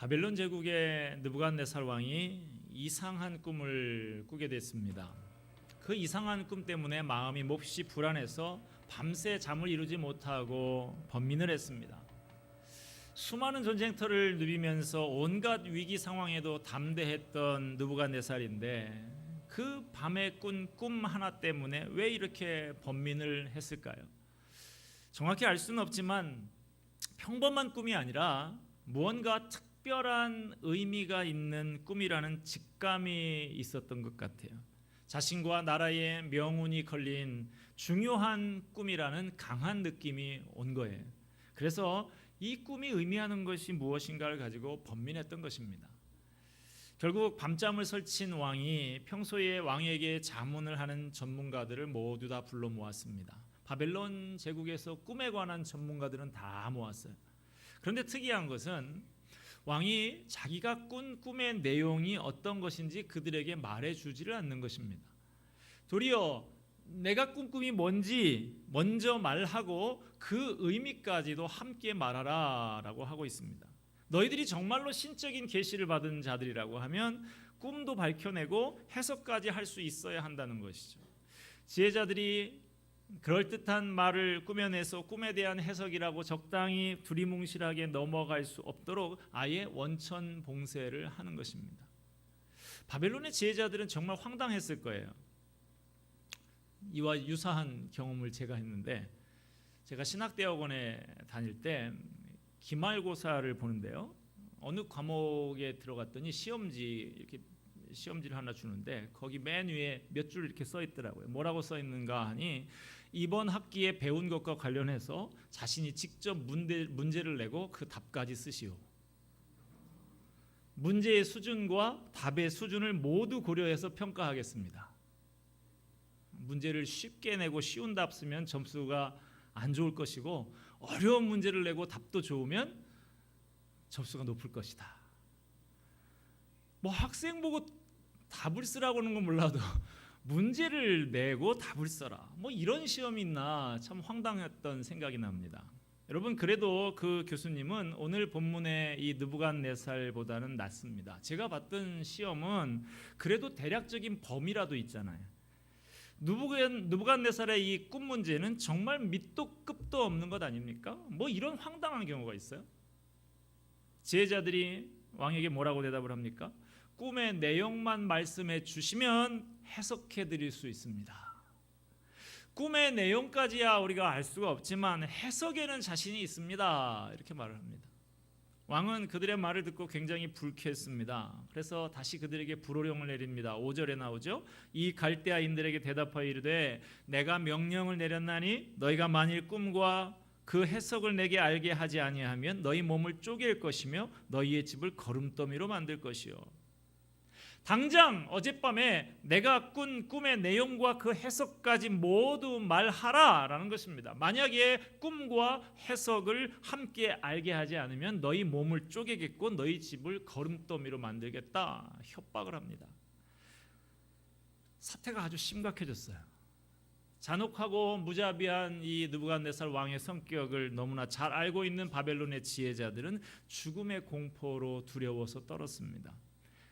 바벨론 제국의 느부갓네살 왕이 이상한 꿈을 꾸게 됐습니다. 그 이상한 꿈 때문에 마음이 몹시 불안해서 밤새 잠을 이루지 못하고 번민을 했습니다. 수많은 전쟁터를 누비면서 온갖 위기 상황에도 담대했던 느부갓네살인데 그 밤에 꾼 꿈 하나 때문에 왜 이렇게 번민을 했을까요? 정확히 알 수는 없지만 평범한 꿈이 아니라 무언가 특별한 의미가 있는 꿈이라는 직감이 있었던 것 같아요. 자신과 나라의 명운이 걸린 중요한 꿈이라는 강한 느낌이 온 거예요. 그래서 이 꿈이 의미하는 것이 무엇인가를 가지고 번민했던 것입니다. 결국 밤잠을 설친 왕이 평소에 왕에게 자문을 하는 전문가들을 모두 다 불러 모았습니다. 바벨론 제국에서 꿈에 관한 전문가들은 다 모았어요. 그런데 특이한 것은 왕이 자기가 꾼 꿈의 내용이 어떤 것인지 그들에게 말해주지를 않는 것입니다. 도리어 내가 꾼 꿈이 뭔지 먼저 말하고 그 의미까지도 함께 말하라 라고 하고 있습니다. 너희들이 정말로 신적인 계시를 받은 자들이라고 하면 꿈도 밝혀내고 해석까지 할 수 있어야 한다는 것이죠. 지혜자들이 그럴듯한 말을 꾸며내서 꿈에 대한 해석이라고 적당히 두리뭉실하게 넘어갈 수 없도록 아예 원천봉쇄를 하는 것입니다. 바벨론의 지혜자들은 정말 황당했을 거예요. 이와 유사한 경험을 제가 했는데, 제가 신학대학원에 다닐 때 기말고사를 보는데요, 어느 과목에 들어갔더니 이렇게 시험지를 하나 주는데 거기 맨 위에 몇 줄 이렇게 써 있더라고요. 뭐라고 써 있는가 하니 이번 학기에 배운 것과 관련해서 자신이 직접 문제를 내고 그 답까지 쓰시오. 문제의 수준과 답의 수준을 모두 고려해서 평가하겠습니다. 문제를 쉽게 내고 쉬운 답 쓰면 점수가 안 좋을 것이고, 어려운 문제를 내고 답도 좋으면 점수가 높을 것이다. 뭐 학생 보고 답을 쓰라고 하는 건 몰라도 문제를 내고 답을 써라, 뭐 이런 시험이 있나 참 황당했던 생각이 납니다. 여러분, 그래도 그 교수님은 오늘 본문의 이 느부갓네살보다는 낫습니다. 제가 봤던 시험은 그래도 대략적인 범위라도 있잖아요. 느부갓네살의 이 꿈 문제는 정말 밑도 끝도 없는 것 아닙니까? 뭐 이런 황당한 경우가 있어요. 지혜자들이 왕에게 뭐라고 대답을 합니까? 꿈의 내용만 말씀해 주시면 해석해 드릴 수 있습니다. 꿈의 내용까지야 우리가 알 수가 없지만 해석에는 자신이 있습니다, 이렇게 말을 합니다. 왕은 그들의 말을 듣고 굉장히 불쾌했습니다. 그래서 다시 그들에게 불호령을 내립니다. 5절에 나오죠. 이 갈대아인들에게 대답하여 이르되 내가 명령을 내렸나니 너희가 만일 꿈과 그 해석을 내게 알게 하지 아니하면 너희 몸을 쪼갤 것이며 너희의 집을 거름더미로 만들 것이요. 당장 어젯밤에 내가 꾼 꿈의 내용과 그 해석까지 모두 말하라 라는 것입니다. 만약에 꿈과 해석을 함께 알게 하지 않으면 너희 몸을 쪼개겠고 너희 집을 거름더미로 만들겠다 협박을 합니다. 사태가 아주 심각해졌어요. 잔혹하고 무자비한 이 느부갓네살 왕의 성격을 너무나 잘 알고 있는 바벨론의 지혜자들은 죽음의 공포로 두려워서 떨었습니다.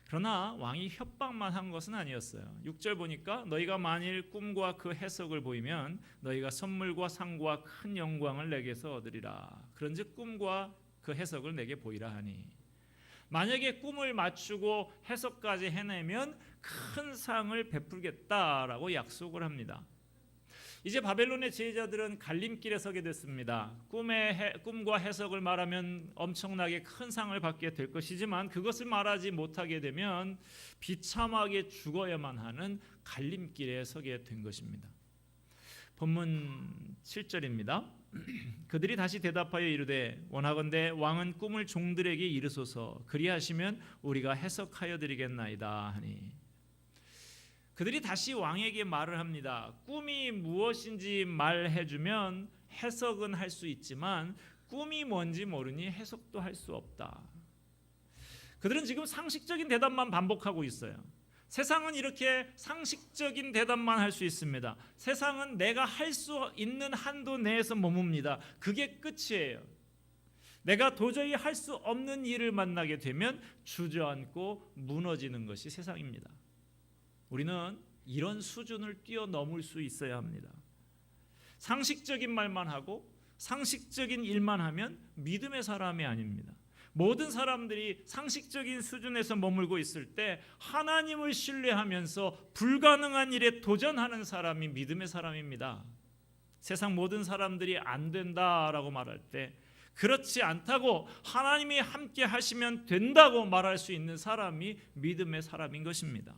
그러나 왕이 협박만 한 것은 아니었어요. 6절 보니까 너희가 만일 꿈과 그 해석을 보이면 너희가 선물과 상과 큰 영광을 내게서 얻으리라. 그런즉 꿈과 그 해석을 내게 보이라 하니, 만약에 꿈을 맞추고 해석까지 해내면 큰 상을 베풀겠다라고 약속을 합니다. 이제 바벨론의 지혜자들은 갈림길에 서게 됐습니다. 꿈과 해석을 말하면 엄청나게 큰 상을 받게 될 것이지만 그것을 말하지 못하게 되면 비참하게 죽어야만 하는 갈림길에 서게 된 것입니다. 본문 7절입니다. 그들이 다시 대답하여 이르되 원하건대 왕은 꿈을 종들에게 이르소서, 그리하시면 우리가 해석하여 드리겠나이다 하니, 그들이 다시 왕에게 말을 합니다. 꿈이 무엇인지 말해주면 해석은 할 수 있지만 꿈이 뭔지 모르니 해석도 할 수 없다. 그들은 지금 상식적인 대답만 반복하고 있어요. 세상은 이렇게 상식적인 대답만 할 수 있습니다. 세상은 내가 할 수 있는 한도 내에서 머뭅니다. 그게 끝이에요. 내가 도저히 할 수 없는 일을 만나게 되면 주저앉고 무너지는 것이 세상입니다. 우리는 이런 수준을 뛰어넘을 수 있어야 합니다. 상식적인 말만 하고 상식적인 일만 하면 믿음의 사람이 아닙니다. 모든 사람들이 상식적인 수준에서 머물고 있을 때 하나님을 신뢰하면서 불가능한 일에 도전하는 사람이 믿음의 사람입니다. 세상 모든 사람들이 안 된다라고 말할 때 그렇지 않다고 하나님이 함께 하시면 된다고 말할 수 있는 사람이 믿음의 사람인 것입니다.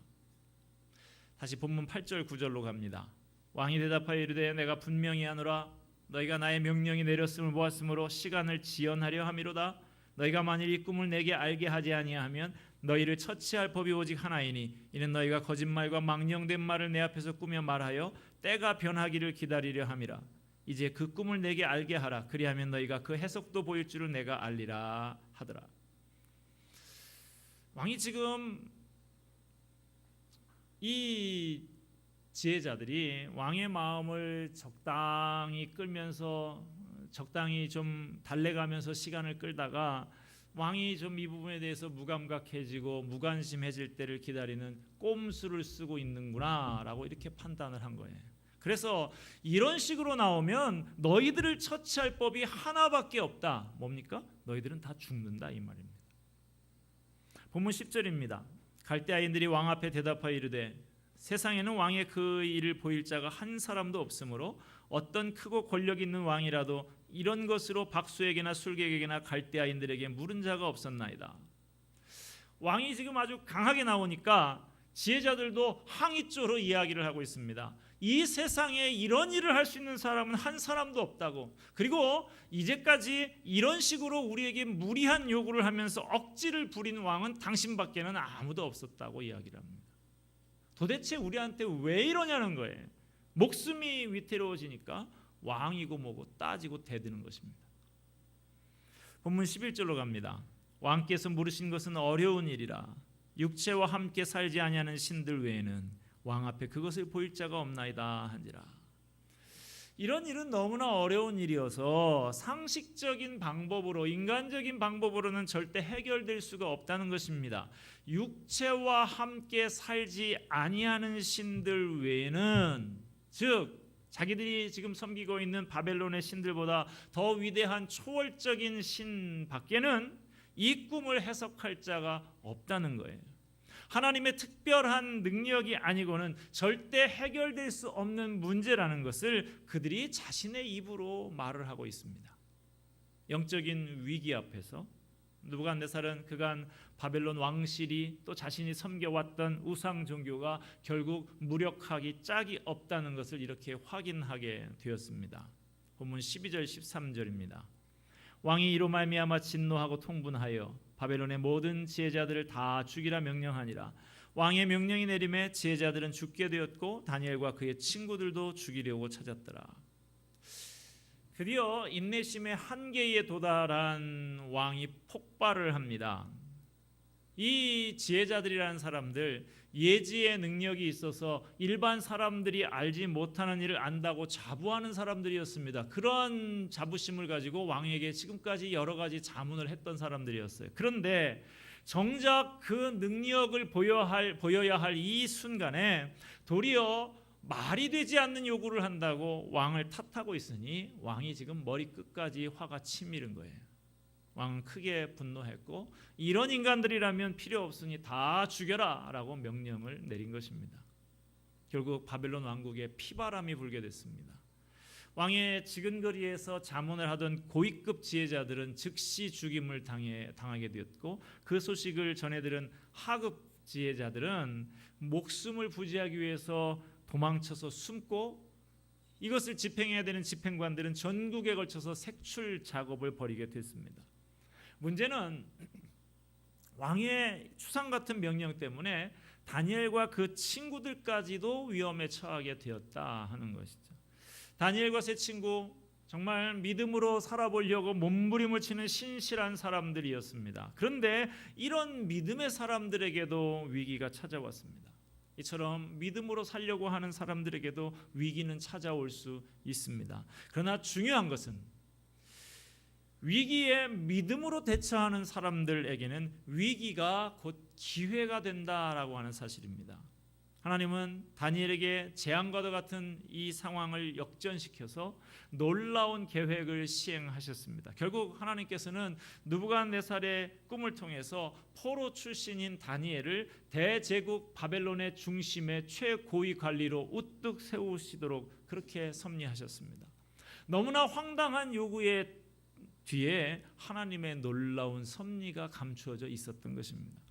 다시 본문 8절 9절로 갑니다. 왕이 대답하여 이르되 내가 분명히 하노라 너희가 나의 명령이 내렸음을 보았으므로 시간을 지연하려 함이로다. 너희가 만일 이 꿈을 내게 알게 하지 아니하면 너희를 처치할 법이 오직 하나이니 이는 너희가 거짓말과 망령된 말을 내 앞에서 꾸며 말하여 때가 변하기를 기다리려 함이라. 이제 그 꿈을 내게 알게 하라. 그리하면 너희가 그 해석도 보일 줄을 내가 알리라 하더라. 왕이 지금 이 지혜자들이 왕의 마음을 적당히 끌면서 적당히 좀 달래가면서 시간을 끌다가 왕이 좀 이 부분에 대해서 무감각해지고 무관심해질 때를 기다리는 꼼수를 쓰고 있는구나라고 이렇게 판단을 한 거예요. 그래서 이런 식으로 나오면 너희들을 처치할 법이 하나밖에 없다. 뭡니까? 너희들은 다 죽는다 이 말입니다. 본문 10절입니다. 갈대아인들이 왕 앞에 대답하여 이르되 세상에는 왕의 그 일을 보일 자가 한 사람도 없으므로 어떤 크고 권력 있는 왕이라도 이런 것으로 박수에게나 술객에게나 갈대아인들에게 물은 자가 없었나이다. 왕이 지금 아주 강하게 나오니까 지혜자들도 항의조로 이야기를 하고 있습니다. 이 세상에 이런 일을 할 수 있는 사람은 한 사람도 없다고. 그리고 이제까지 이런 식으로 우리에게 무리한 요구를 하면서 억지를 부린 왕은 당신밖에는 아무도 없었다고 이야기를 합니다. 도대체 우리한테 왜 이러냐는 거예요. 목숨이 위태로워지니까 왕이고 뭐고 따지고 대드는 것입니다. 본문 11절로 갑니다. 왕께서 물으신 것은 어려운 일이라 육체와 함께 살지 아니하는 신들 외에는 왕 앞에 그것을 보일 자가 없나이다 한지라. 이런 일은 너무나 어려운 일이어서 상식적인 방법으로 인간적인 방법으로는 절대 해결될 수가 없다는 것입니다. 육체와 함께 살지 아니하는 신들 외에는 즉 자기들이 지금 섬기고 있는 바벨론의 신들보다 더 위대한 초월적인 신 밖에는 이 꿈을 해석할 자가 없다는 거예요. 하나님의 특별한 능력이 아니고는 절대 해결될 수 없는 문제라는 것을 그들이 자신의 입으로 말을 하고 있습니다. 영적인 위기 앞에서 느부갓네살은 그간 바벨론 왕실이 또 자신이 섬겨왔던 우상 종교가 결국 무력하기 짝이 없다는 것을 이렇게 확인하게 되었습니다. 본문 12절 13절입니다. 왕이 이로 말미암아 진노하고 통분하여 바벨론의 모든 지혜자들을 다 죽이라 명령하니라. 왕의 명령이 내림에 지혜자들은 죽게 되었고 다니엘과 그의 친구들도 죽이려고 찾았더라. 드디어 인내심의 한계에 도달한 왕이 폭발을 합니다. 이 지혜자들이라는 사람들 예지의 능력이 있어서 일반 사람들이 알지 못하는 일을 안다고 자부하는 사람들이었습니다. 그런 자부심을 가지고 왕에게 지금까지 여러 가지 자문을 했던 사람들이었어요. 그런데 정작 그 능력을 보여야 할 이 순간에 도리어 말이 되지 않는 요구를 한다고 왕을 탓하고 있으니 왕이 지금 머리 끝까지 화가 치밀은 거예요. 왕은 크게 분노했고 이런 인간들이라면 필요 없으니 다 죽여라 라고 명령을 내린 것입니다. 결국 바벨론 왕국에 피바람이 불게 됐습니다. 왕의 지근거리에서 자문을 하던 고위급 지혜자들은 즉시 죽임을 당하게 되었고 그 소식을 전해들은 하급 지혜자들은 목숨을 부지하기 위해서 도망쳐서 숨고 이것을 집행해야 되는 집행관들은 전국에 걸쳐서 색출 작업을 벌이게 됐습니다. 문제는 왕의 추상 같은 명령 때문에 다니엘과 그 친구들까지도 위험에 처하게 되었다 하는 것이죠. 다니엘과 세 친구 정말 믿음으로 살아보려고 몸부림을 치는 신실한 사람들이었습니다. 그런데 이런 믿음의 사람들에게도 위기가 찾아왔습니다. 이처럼 믿음으로 살려고 하는 사람들에게도 위기는 찾아올 수 있습니다. 그러나 중요한 것은 위기에 믿음으로 대처하는 사람들에게는 위기가 곧 기회가 된다라고 하는 사실입니다. 하나님은 다니엘에게 재앙과도 같은 이 상황을 역전시켜서 놀라운 계획을 시행하셨습니다. 결국 하나님께서는 느부갓네살의 꿈을 통해서 포로 출신인 다니엘을 대제국 바벨론의 중심의 최고위 관리로 우뚝 세우시도록 그렇게 섭리하셨습니다. 너무나 황당한 요구의 뒤에 하나님의 놀라운 섭리가 감추어져 있었던 것입니다.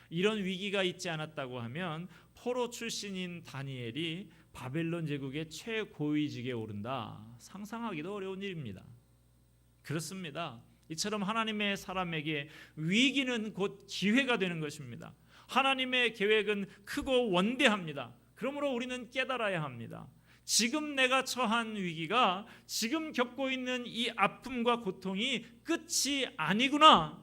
이런 위기가 있지 않았다고 하면 포로 출신인 다니엘이 바벨론 제국의 최고위직에 오른다, 상상하기도 어려운 일입니다. 그렇습니다. 이처럼 하나님의 사람에게 위기는 곧 기회가 되는 것입니다. 하나님의 계획은 크고 원대합니다. 그러므로 우리는 깨달아야 합니다. 지금 내가 처한 위기가, 지금 겪고 있는 이 아픔과 고통이 끝이 아니구나,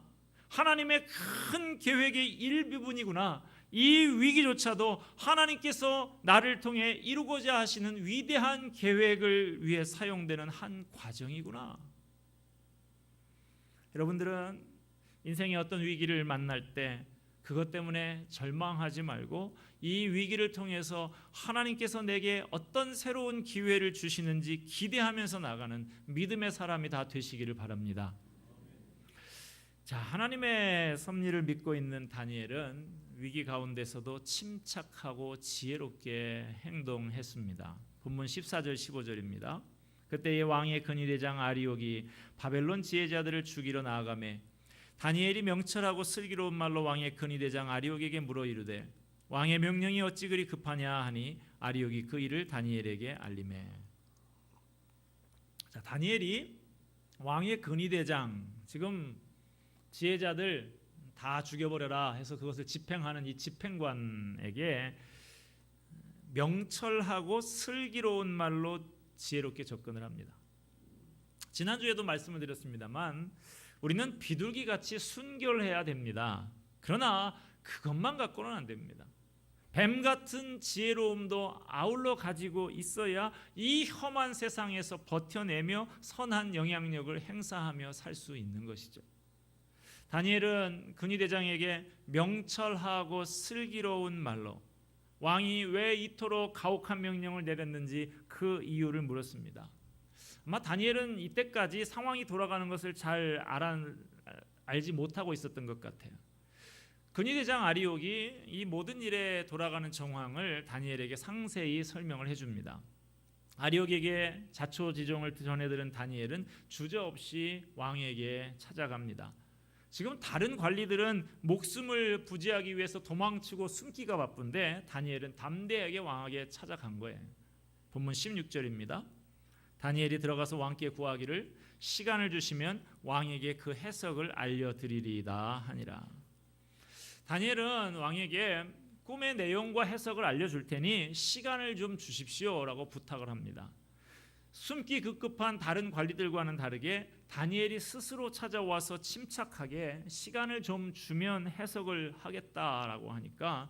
하나님의 큰 계획의 일부분이구나, 이 위기조차도 하나님께서 나를 통해 이루고자 하시는 위대한 계획을 위해 사용되는 한 과정이구나. 여러분들은 인생의 어떤 위기를 만날 때 그것 때문에 절망하지 말고 이 위기를 통해서 하나님께서 내게 어떤 새로운 기회를 주시는지 기대하면서 나가는 믿음의 사람이 다 되시기를 바랍니다. 자, 하나님의 섭리를 믿고 있는 다니엘은 위기 가운데서도 침착하고 지혜롭게 행동했습니다. 본문 14절 15절입니다. 그때의 왕의 근위대장 아리옥이 바벨론 지혜자들을 죽이러 나아가매 다니엘이 명철하고 슬기로운 말로 왕의 근위대장 아리옥에게 물어 이르되 왕의 명령이 어찌 그리 급하냐 하니 아리옥이 그 일을 다니엘에게 알리매. 자, 다니엘이 왕의 근위대장, 지금 지혜자들 다 죽여버려라 해서 그것을 집행하는 이 집행관에게 명철하고 슬기로운 말로 지혜롭게 접근을 합니다. 지난주에도 말씀을 드렸습니다만 우리는 비둘기같이 순결해야 됩니다. 그러나 그것만 갖고는 안 됩니다. 뱀 같은 지혜로움도 아울러 가지고 있어야 이 험한 세상에서 버텨내며 선한 영향력을 행사하며 살 수 있는 것이죠. 다니엘은 근위대장에게 명철하고 슬기로운 말로 왕이 왜 이토록 가혹한 명령을 내렸는지 그 이유를 물었습니다. 아마 다니엘은 이때까지 상황이 돌아가는 것을 잘 알지 못하고 있었던 것 같아요. 근위대장 아리옥이 이 모든 일에 돌아가는 정황을 다니엘에게 상세히 설명을 해줍니다. 아리옥에게 자초지종을 전해들은 다니엘은 주저없이 왕에게 찾아갑니다. 지금 다른 관리들은 목숨을 부지하기 위해서 도망치고 숨기가 바쁜데 다니엘은 담대하게 왕에게 찾아간 거예요. 본문 16절입니다. 다니엘이 들어가서 왕께 구하기를 시간을 주시면 왕에게 그 해석을 알려드리리이다 하니라. 다니엘은 왕에게 꿈의 내용과 해석을 알려줄 테니 시간을 좀 주십시오라고 부탁을 합니다. 숨기 급급한 다른 관리들과는 다르게 다니엘이 스스로 찾아와서 침착하게 시간을 좀 주면 해석을 하겠다라고 하니까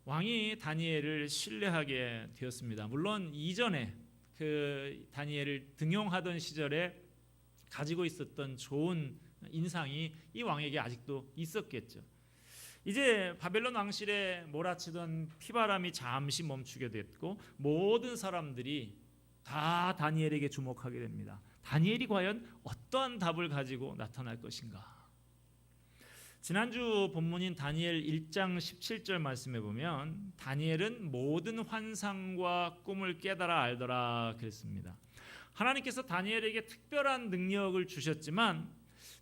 왕이 다니엘을 신뢰하게 되었습니다. 물론 이전에 그 다니엘을 등용하던 시절에 가지고 있었던 좋은 인상이 이 왕에게 아직도 있었겠죠. 이제 바벨론 왕실에 몰아치던 피바람이 잠시 멈추게 됐고 모든 사람들이 다 다니엘에게 주목하게 됩니다. 다니엘이 과연 어떠한 답을 가지고 나타날 것인가? 지난주 본문인 다니엘 1장 17절 말씀에 보면 다니엘은 모든 환상과 꿈을 깨달아 알더라 그랬습니다. 하나님께서 다니엘에게 특별한 능력을 주셨지만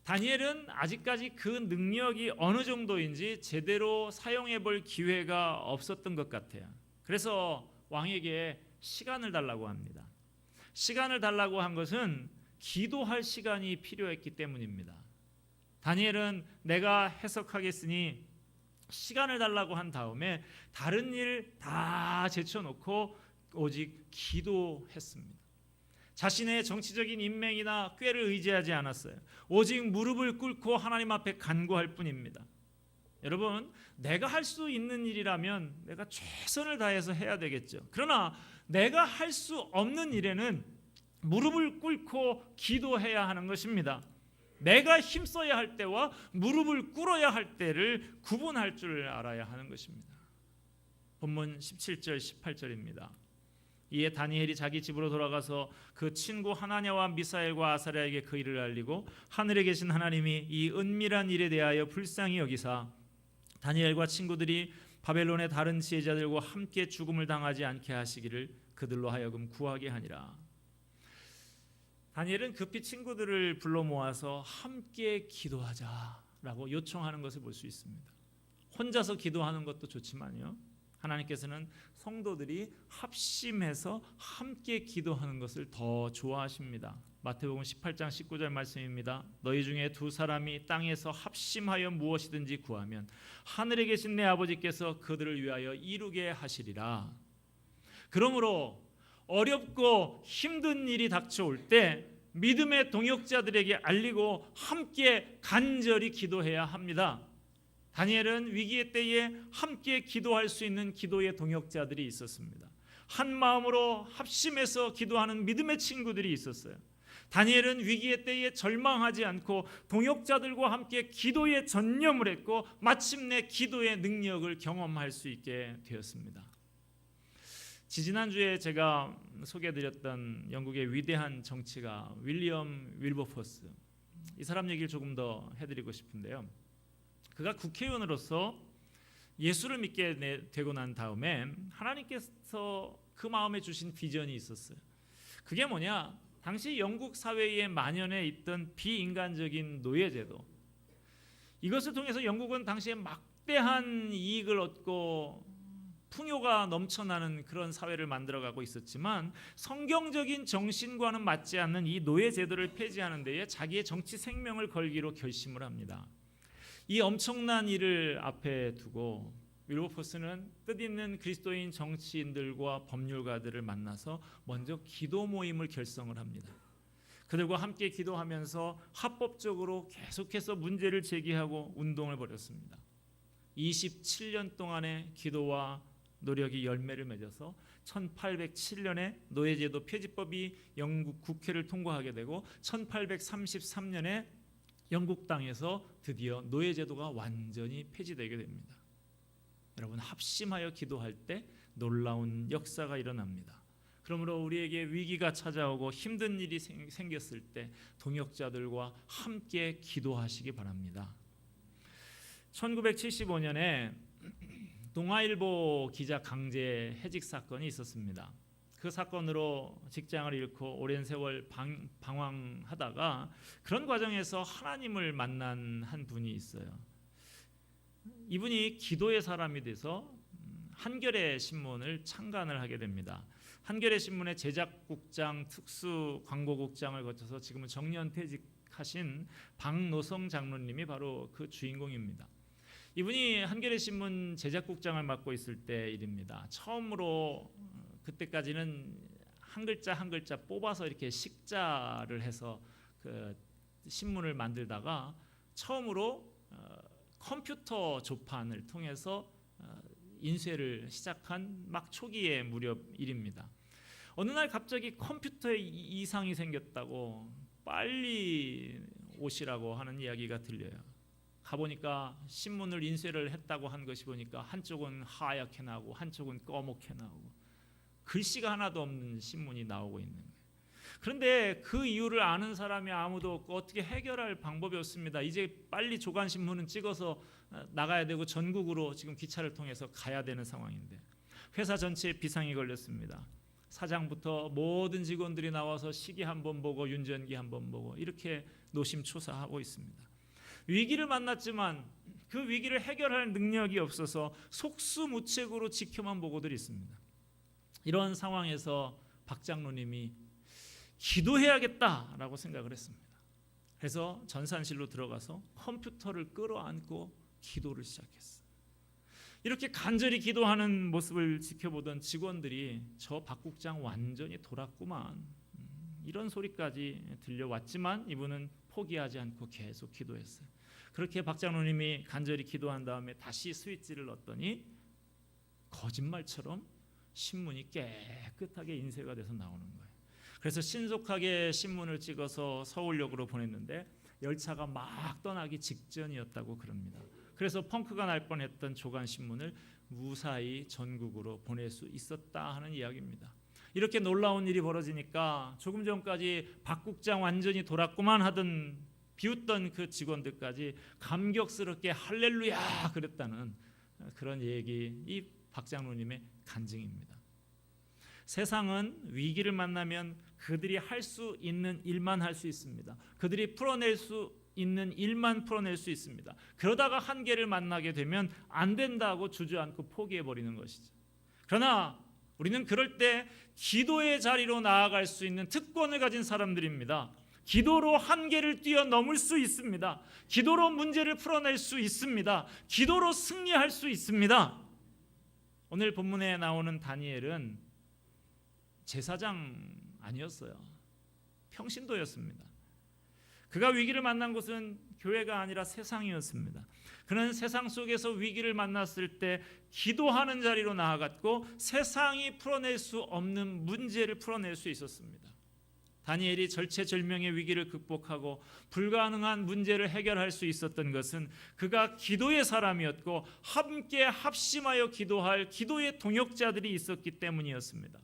다니엘은 아직까지 그 능력이 어느 정도인지 제대로 사용해 볼 기회가 없었던 것 같아요. 그래서 왕에게 시간을 달라고 합니다. 시간을 달라고 한 것은 기도할 시간이 필요했기 때문입니다. 다니엘은 내가 해석하겠으니 시간을 달라고 한 다음에 다른 일 다 제쳐놓고 오직 기도했습니다. 자신의 정치적인 인맥이나 꾀를 의지하지 않았어요. 오직 무릎을 꿇고 하나님 앞에 간구할 뿐입니다. 여러분, 내가 할 수 있는 일이라면 내가 최선을 다해서 해야 되겠죠. 그러나 내가 할 수 없는 일에는 무릎을 꿇고 기도해야 하는 것입니다. 내가 힘써야 할 때와 무릎을 꿇어야 할 때를 구분할 줄 알아야 하는 것입니다. 본문 17절 18절입니다. 이에 다니엘이 자기 집으로 돌아가서 그 친구 하나냐와 미사엘과 아사랴에게 그 일을 알리고 하늘에 계신 하나님이 이 은밀한 일에 대하여 불쌍히 여기사 다니엘과 친구들이 바벨론의 다른 지혜자들과 함께 죽음을 당하지 않게 하시기를 그들로 하여금 구하게 하니라. 다니엘은 급히 친구들을 불러 모아서 함께 기도하자라고 요청하는 것을 볼 수 있습니다. 혼자서 기도하는 것도 좋지만요, 하나님께서는 성도들이 합심해서 함께 기도하는 것을 더 좋아하십니다. 마태복음 18장 19절 말씀입니다. 너희 중에 두 사람이 땅에서 합심하여 무엇이든지 구하면 하늘에 계신 내 아버지께서 그들을 위하여 이루게 하시리라. 그러므로 어렵고 힘든 일이 닥쳐올 때 믿음의 동역자들에게 알리고 함께 간절히 기도해야 합니다. 다니엘은 위기의 때에 함께 기도할 수 있는 기도의 동역자들이 있었습니다. 한 마음으로 합심해서 기도하는 믿음의 친구들이 있었어요. 다니엘은 위기의 때에 절망하지 않고 동역자들과 함께 기도에 전념을 했고 마침내 기도의 능력을 경험할 수 있게 되었습니다. 지지난주에 제가 소개해드렸던 영국의 위대한 정치가 윌리엄 윌버포스, 이 사람 얘기를 조금 더 해드리고 싶은데요. 그가 국회의원으로서 예수를 믿게 되고 난 다음에 하나님께서 그 마음에 주신 비전이 있었어요. 그게 뭐냐? 당시 영국 사회에 만연해 있던 비인간적인 노예제도, 이것을 통해서 영국은 당시에 막대한 이익을 얻고 풍요가 넘쳐나는 그런 사회를 만들어가고 있었지만 성경적인 정신과는 맞지 않는 이 노예제도를 폐지하는 데에 자기의 정치 생명을 걸기로 결심을 합니다. 이 엄청난 일을 앞에 두고 윌버포스는 뜻있는 그리스도인 정치인들과 법률가들을 만나서 먼저 기도 모임을 결성을 합니다. 그들과 함께 기도하면서 합법적으로 계속해서 문제를 제기하고 운동을 벌였습니다. 27년 동안의 기도와 노력이 열매를 맺어서 1807년에 노예제도 폐지법이 영국 국회를 통과하게 되고 1833년에 영국 땅에서 드디어 노예제도가 완전히 폐지되게 됩니다. 여러분, 합심하여 기도할 때 놀라운 역사가 일어납니다. 그러므로 우리에게 위기가 찾아오고 힘든 일이 생겼을 때 동역자들과 함께 기도하시기 바랍니다. 1975년에 동아일보 기자 강제 해직 사건이 있었습니다. 그 사건으로 직장을 잃고 오랜 세월 방황하다가 그런 과정에서 하나님을 만난 한 분이 있어요. 이분이 기도의 사람이 돼서 한겨레 신문을 창간을 하게 됩니다. 한겨레 신문의 제작국장, 특수 광고국장을 거쳐서 지금은 정년퇴직하신 박노성 장로님이 바로 그 주인공입니다. 이분이 한겨레 신문 제작국장을 맡고 있을 때 일입니다. 처음으로 그때까지는 한 글자 한 글자 뽑아서 이렇게 식자를 해서 그 신문을 만들다가 처음으로 컴퓨터 조판을 통해서 인쇄를 시작한 막 초기의 무렵 일입니다. 어느 날 갑자기 컴퓨터에 이상이 생겼다고 빨리 오시라고 하는 이야기가 들려요. 가보니까 신문을 인쇄를 했다고 한 것이 보니까 한쪽은 하얗게 나오고 한쪽은 꺼멓게 나오고 글씨가 하나도 없는 신문이 나오고 있는 거예요. 그런데 그 이유를 아는 사람이 아무도 없고 어떻게 해결할 방법이 없습니다. 이제 빨리 조간신문은 찍어서 나가야 되고 전국으로 지금 기차를 통해서 가야 되는 상황인데 회사 전체에 비상이 걸렸습니다. 사장부터 모든 직원들이 나와서 시계 한번 보고 윤전기 한번 보고 이렇게 노심초사하고 있습니다. 위기를 만났지만 그 위기를 해결할 능력이 없어서 속수무책으로 지켜만 보고들 있습니다. 이런 상황에서 박 장로님이 기도해야겠다라고 생각을 했습니다. 그래서 전산실로 들어가서 컴퓨터를 끌어안고 기도를 시작했어요. 이렇게 간절히 기도하는 모습을 지켜보던 직원들이 저 박 국장 완전히 돌았구만, 이런 소리까지 들려왔지만 이분은 포기하지 않고 계속 기도했어요. 그렇게 박 장로님이 간절히 기도한 다음에 다시 스위치를 넣었더니 거짓말처럼 신문이 깨끗하게 인쇄가 돼서 나오는 거예요. 그래서 신속하게 신문을 찍어서 서울역으로 보냈는데 열차가 막 떠나기 직전이었다고 그럽니다. 그래서 펑크가 날 뻔했던 조간신문을 무사히 전국으로 보낼 수 있었다 하는 이야기입니다. 이렇게 놀라운 일이 벌어지니까 조금 전까지 박 국장 완전히 돌았구만 하던 비웃던 그 직원들까지 감격스럽게 할렐루야 그랬다는 그런 얘기, 이 박장로님의 간증입니다. 세상은 위기를 만나면 그들이 할 수 있는 일만 할 수 있습니다. 그들이 풀어낼 수 있는 일만 풀어낼 수 있습니다. 그러다가 한계를 만나게 되면 안 된다고 주저앉고 포기해버리는 것이죠. 그러나 우리는 그럴 때 기도의 자리로 나아갈 수 있는 특권을 가진 사람들입니다. 기도로 한계를 뛰어넘을 수 있습니다. 기도로 문제를 풀어낼 수 있습니다. 기도로 승리할 수 있습니다. 오늘 본문에 나오는 다니엘은 제사장 아니었어요. 평신도였습니다. 그가 위기를 만난 곳은 교회가 아니라 세상이었습니다. 그는 세상 속에서 위기를 만났을 때 기도하는 자리로 나아갔고 세상이 풀어낼 수 없는 문제를 풀어낼 수 있었습니다. 다니엘이 절체절명의 위기를 극복하고 불가능한 문제를 해결할 수 있었던 것은 그가 기도의 사람이었고 함께 합심하여 기도할 기도의 동역자들이 있었기 때문이었습니다.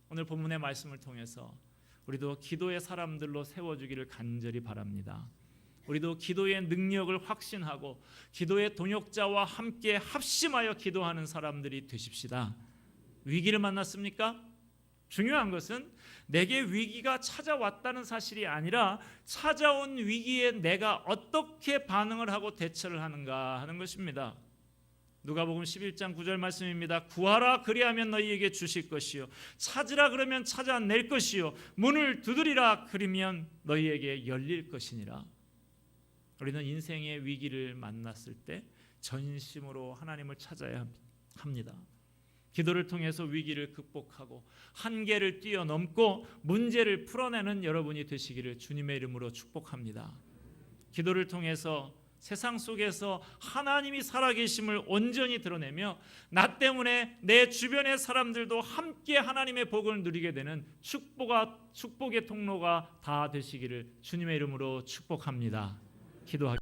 오늘 본문의 말씀을 통해서 우리도 기도의 사람들로 세워주기를 간절히 바랍니다. 우리도 기도의 능력을 확신하고 기도의 동역자와 함께 합심하여 기도하는 사람들이 되십시다. 위기를 만났습니까? 중요한 것은 내게 위기가 찾아왔다는 사실이 아니라 찾아온 위기에 내가 어떻게 반응을 하고 대처를 하는가 하는 것입니다. 누가복음 11장 9절 말씀입니다. 구하라 그리하면 너희에게 주실 것이요 찾으라 그러면 찾아낼 것이요 문을 두드리라 그러면 너희에게 열릴 것이니라. 우리는 인생의 위기를 만났을 때 전심으로 하나님을 찾아야 합니다. 기도를 통해서 위기를 극복하고 한계를 뛰어넘고 문제를 풀어내는 여러분이 되시기를 주님의 이름으로 축복합니다. 기도를 통해서 세상 속에서 하나님이 살아계심을 온전히 드러내며 나 때문에 내 주변의 사람들도 함께 하나님의 복을 누리게 되는 축복의 통로가 다 되시기를 주님의 이름으로 축복합니다. 기도하겠습니다.